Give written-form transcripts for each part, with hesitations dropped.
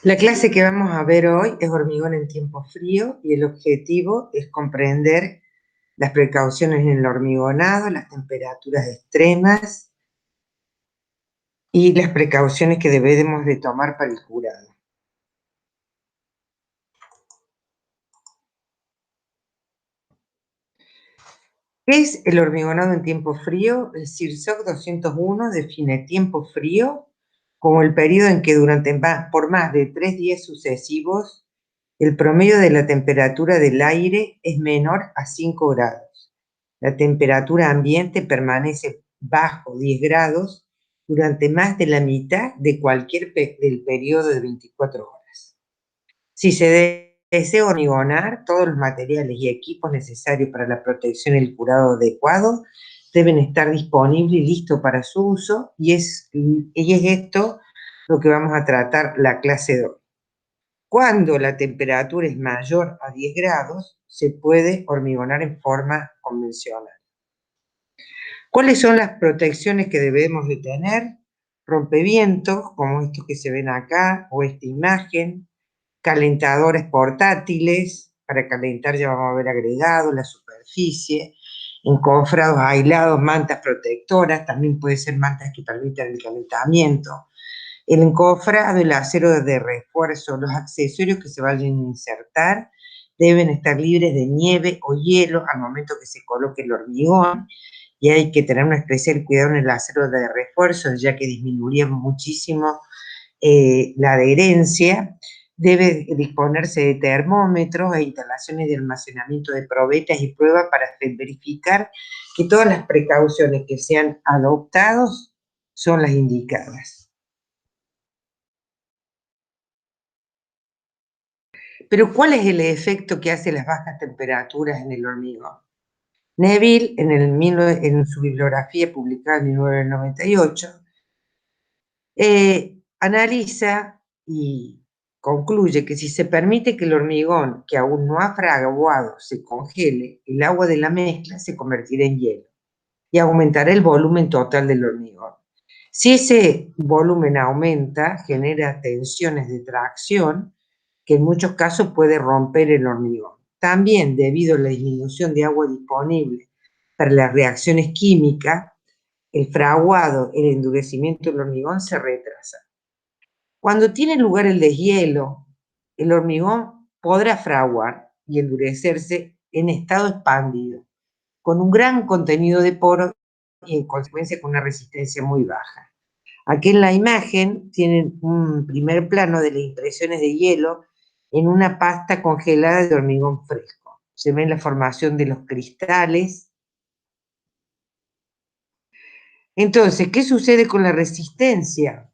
La clase que vamos a ver hoy es hormigón en tiempo frío y el objetivo es comprender las precauciones en el hormigonado, las temperaturas extremas y las precauciones que debemos de tomar para el curado. ¿Qué es el hormigonado en tiempo frío? El CIRSOC 201 define tiempo frío como el periodo en que por más de 3 días sucesivos el promedio de la temperatura del aire es menor a 5 grados. La temperatura ambiente permanece bajo 10 grados durante más de la mitad de del periodo de 24 horas. Si se desea hormigonar, todos los materiales y equipos necesarios para la protección y el curado adecuado deben estar disponibles y listos para su uso, y es esto lo que vamos a tratar la clase de hoy. Cuando la temperatura es mayor a 10 grados, se puede hormigonar en forma convencional. ¿Cuáles son las protecciones que debemos de tener? Rompevientos, como estos que se ven acá, o esta imagen, calentadores portátiles, para calentar ya vamos a ver agregado, la superficie, encofrados aislados, mantas protectoras, también puede ser mantas que permitan el calentamiento, el encofrado, el acero de refuerzo, los accesorios que se vayan a insertar deben estar libres de nieve o hielo al momento que se coloque el hormigón, y hay que tener un especial cuidado en el acero de refuerzo, ya que disminuiría muchísimo la adherencia. Debe disponerse de termómetros e instalaciones de almacenamiento de probetas y pruebas para verificar que todas las precauciones que se han adoptado son las indicadas. Pero ¿cuál es el efecto que hace las bajas temperaturas en el hormigón? Neville, en su bibliografía publicada en 1998, analiza y concluye que si se permite que el hormigón que aún no ha fraguado se congele, el agua de la mezcla se convertirá en hielo y aumentará el volumen total del hormigón. Si ese volumen aumenta, genera tensiones de tracción que en muchos casos puede romper el hormigón. También, debido a la disminución de agua disponible para las reacciones químicas, el fraguado, el endurecimiento del hormigón se retrasa. Cuando tiene lugar el deshielo, el hormigón podrá fraguar y endurecerse en estado expandido, con un gran contenido de poros y en consecuencia con una resistencia muy baja. Aquí en la imagen tienen un primer plano de las impresiones de hielo en una pasta congelada de hormigón fresco. Se ve la formación de los cristales. Entonces, ¿qué sucede con la resistencia?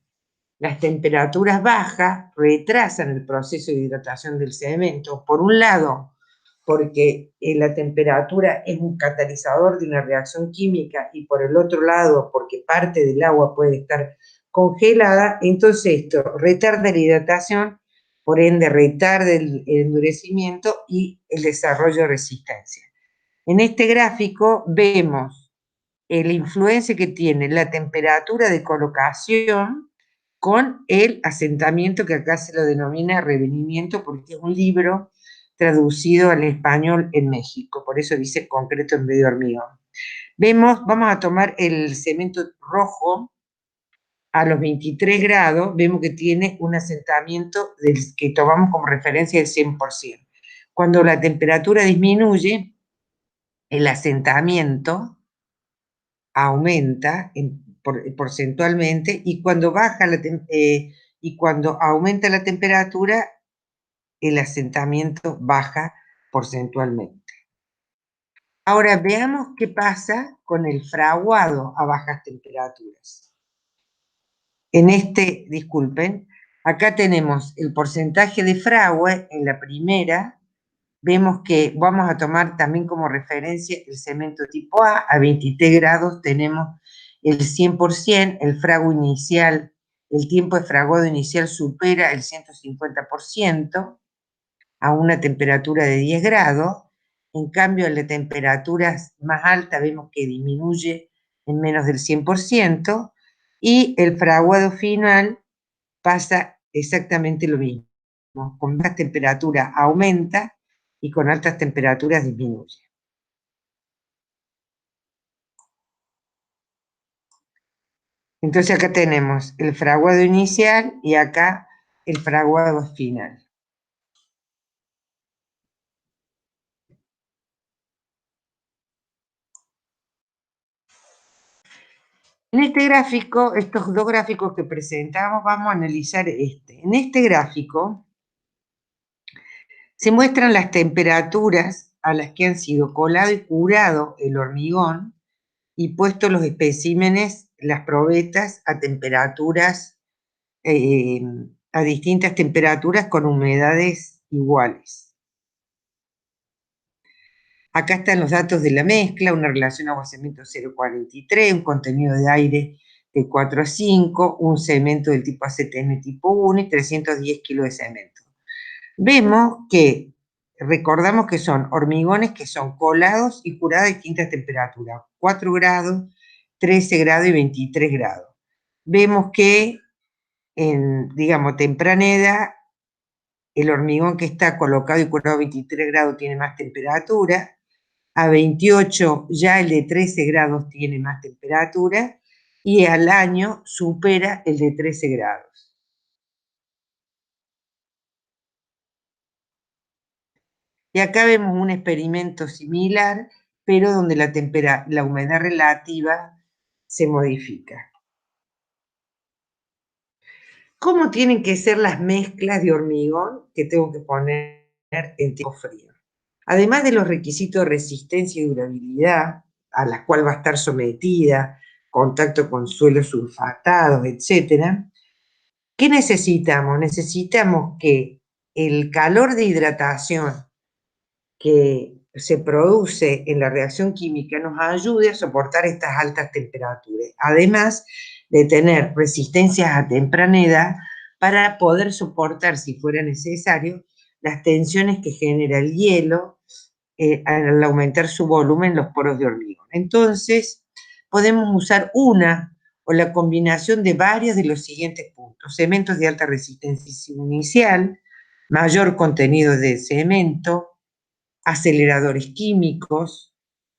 Las temperaturas bajas retrasan el proceso de hidratación del cemento. Por un lado, porque la temperatura es un catalizador de una reacción química, y por el otro lado, porque parte del agua puede estar congelada, entonces esto retarda la hidratación, por ende retarda el endurecimiento y el desarrollo de resistencia. En este gráfico vemos la influencia que tiene la temperatura de colocación con el asentamiento, que acá se lo denomina revenimiento, porque es un libro traducido al español en México, por eso dice concreto en vez de hormigón. Vamos a tomar el cemento rojo a los 23 grados, vemos que tiene un asentamiento que tomamos como referencia del 100%. Cuando la temperatura disminuye, el asentamiento aumenta porcentualmente, y cuando aumenta la temperatura, el asentamiento baja porcentualmente. Ahora veamos qué pasa con el fraguado a bajas temperaturas. Disculpen, acá tenemos el porcentaje de fragua en la primera. Vemos que vamos a tomar también como referencia el cemento tipo A 23 grados tenemos el 100%, el fraguado inicial, el tiempo de fraguado inicial supera el 150% a una temperatura de 10 grados, en cambio a las temperaturas más altas vemos que disminuye en menos del 100%, y el fraguado final pasa exactamente lo mismo. Con bajas temperaturas aumenta y con altas temperaturas disminuye. Entonces acá tenemos el fraguado inicial y acá el fraguado final. En este gráfico, estos dos gráficos que presentamos, vamos a analizar este. En este gráfico se muestran las temperaturas a las que han sido colado y curado el hormigón y puesto los especímenes, las probetas, a temperaturas, a distintas temperaturas con humedades iguales. Acá están los datos de la mezcla, una relación agua-cemento 0,43, un contenido de aire de 4 a 5, un cemento del tipo AZN tipo 1 y 310 kilos de cemento. Vemos que, recordamos que son hormigones que son colados y curados a distintas temperaturas, 4 grados, 13 grados y 23 grados. Vemos que en, digamos, temprana edad, el hormigón que está colocado y curado a 23 grados tiene más temperatura. A 28 ya el de 13 grados tiene más temperatura y al año supera el de 13 grados. Y acá vemos un experimento similar, pero donde la humedad relativa se modifica. ¿Cómo tienen que ser las mezclas de hormigón que tengo que poner en tiempo frío? Además de los requisitos de resistencia y durabilidad, a las cuales va a estar sometida, contacto con suelos sulfatados, etc., ¿qué necesitamos? Necesitamos que el calor de hidratación que se produce en la reacción química nos ayude a soportar estas altas temperaturas, además de tener resistencias a temprana edad para poder soportar, si fuera necesario, las tensiones que genera el hielo al aumentar su volumen los poros de hormigón. Entonces, podemos usar una o la combinación de varios de los siguientes puntos: cementos de alta resistencia inicial, mayor contenido de cemento, aceleradores químicos,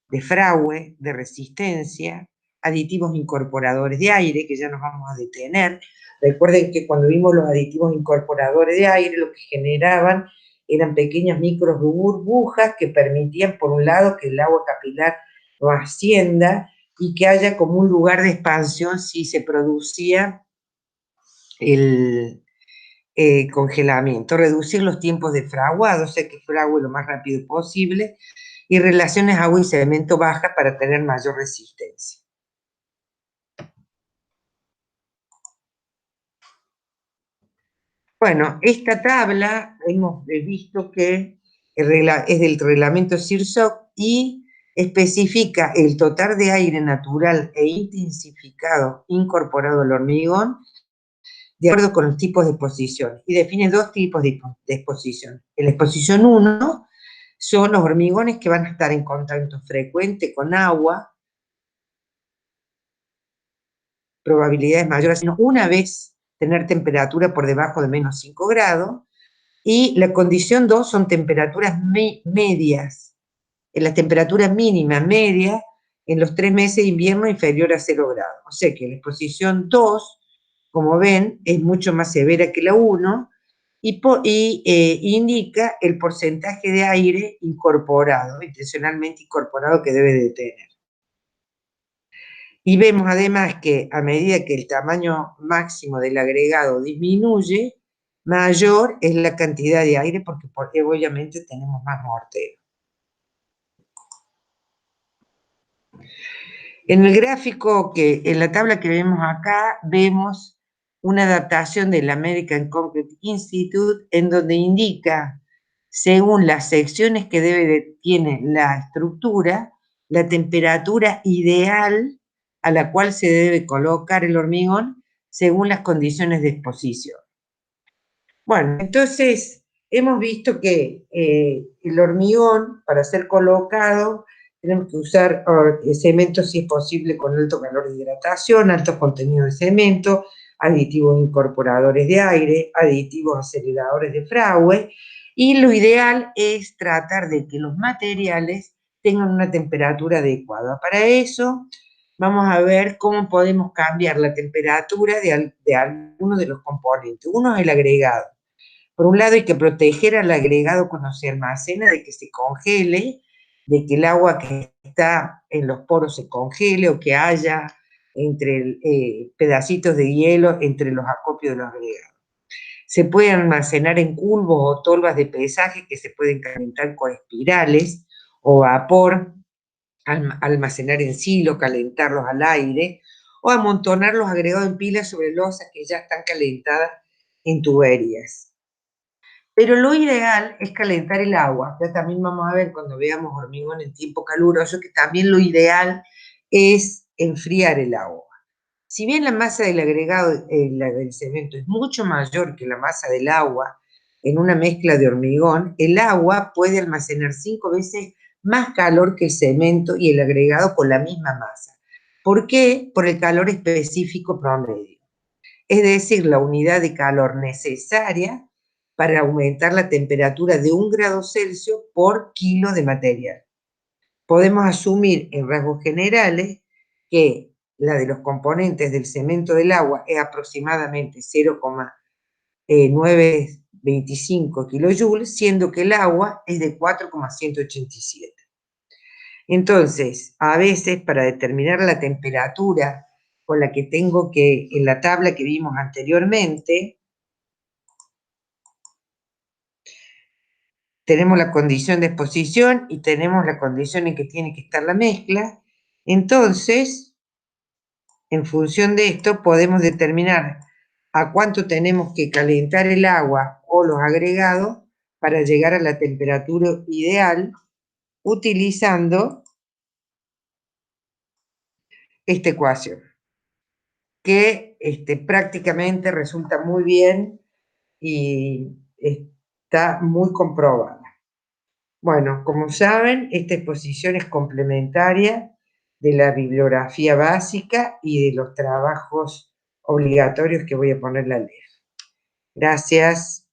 de fragüe, de resistencia, aditivos incorporadores de aire, que ya nos vamos a detener. Recuerden que cuando vimos los aditivos incorporadores de aire, lo que generaban eran pequeñas micro burbujas que permitían, por un lado, que el agua capilar no ascienda y que haya como un lugar de expansión si se producía el congelamiento, reducir los tiempos de fraguado, o sea que frague lo más rápido posible, y relaciones agua y cemento bajas para tener mayor resistencia. Bueno, esta tabla hemos visto que es del reglamento CIRSOC y especifica el total de aire natural e intensificado incorporado al hormigón de acuerdo con los tipos de exposición, y define dos tipos de exposición. En la exposición 1 son los hormigones que van a estar en contacto frecuente con agua, probabilidades mayores, sino una vez tener temperatura por debajo de menos 5 grados, y la condición 2 son temperaturas medias, en las temperaturas mínimas medias en los 3 meses de invierno inferior a 0 grados. O sea que la exposición 2, como ven, es mucho más severa que la 1 y indica el porcentaje de aire incorporado, intencionalmente incorporado, que debe de tener. Y vemos además que a medida que el tamaño máximo del agregado disminuye, mayor es la cantidad de aire porque obviamente tenemos más mortero. En el gráfico, en la tabla que vemos acá, vemos una adaptación del American Concrete Institute en donde indica, según las secciones que tiene la estructura, la temperatura ideal a la cual se debe colocar el hormigón según las condiciones de exposición. Bueno, entonces hemos visto que el hormigón, para ser colocado, tenemos que usar cemento, si es posible, con alto calor de hidratación, alto contenido de cemento, aditivos incorporadores de aire, aditivos aceleradores de fragüe, y lo ideal es tratar de que los materiales tengan una temperatura adecuada. Para eso vamos a ver cómo podemos cambiar la temperatura de alguno de los componentes. Uno es el agregado. Por un lado hay que proteger al agregado cuando se almacena de que se congele, de que el agua que está en los poros se congele o que haya entre pedacitos de hielo entre los acopios de los agregados. Se puede almacenar en culvos o tolvas de pesaje que se pueden calentar con espirales o vapor, almacenar en silo, calentarlos al aire, o amontonar los agregados en pilas sobre losas que ya están calentadas en tuberías. Pero lo ideal es calentar el agua. Ya también vamos a ver cuando veamos hormigón en tiempo caluroso que también lo ideal es enfriar el agua. Si bien la masa del agregado, la del cemento, es mucho mayor que la masa del agua en una mezcla de hormigón, el agua puede almacenar 5 veces más calor que el cemento y el agregado con la misma masa. ¿Por qué? Por el calor específico promedio. Es decir, la unidad de calor necesaria para aumentar la temperatura de 1 grado Celsius por kilo de material. Podemos asumir en rasgos generales que la de los componentes del cemento del agua es aproximadamente 0,925 kilojoules, siendo que el agua es de 4,187. Entonces, a veces para determinar la temperatura con la que tengo que, en la tabla que vimos anteriormente, tenemos la condición de exposición y tenemos la condición en que tiene que estar la mezcla. Entonces, en función de esto, podemos determinar a cuánto tenemos que calentar el agua o los agregados para llegar a la temperatura ideal utilizando esta ecuación, que prácticamente resulta muy bien y está muy comprobada. Bueno, como saben, esta exposición es complementaria de la bibliografía básica y de los trabajos obligatorios que voy a poner la ley. Gracias.